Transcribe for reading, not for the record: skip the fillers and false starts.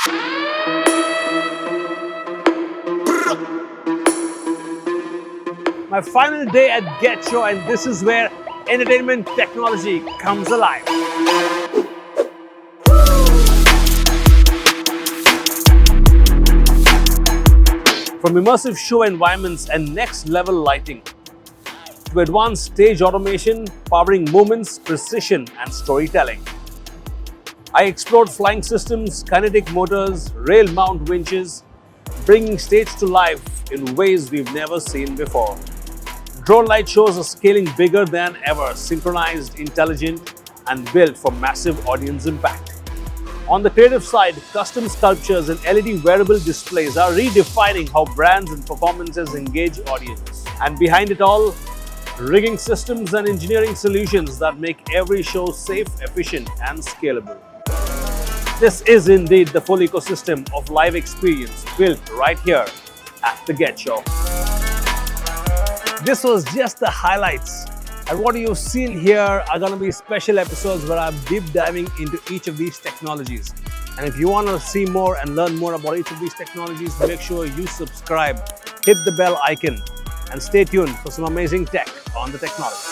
My final day at GETshow, and this is where entertainment technology comes alive. From immersive show environments and next-level lighting to advanced stage automation powering movements, precision, and storytelling. I explored flying systems, kinetic motors, rail-mount winches, bringing stage to life in ways we've never seen before. Drone light shows are scaling bigger than ever, synchronized, intelligent, and built for massive audience impact. On the creative side, custom sculptures and LED wearable displays are redefining how brands and performances engage audience. And behind it all, rigging systems and engineering solutions that make every show safe, efficient, and scalable. This is indeed the full ecosystem of live experience built right here at the GETshow. This was just the highlights, and what you've seen here are going to be special episodes where I'm deep diving into each of these technologies. And if you want to see more and learn more about each of these technologies, make sure you subscribe, hit the bell icon, and stay tuned for some amazing tech on the Technologist.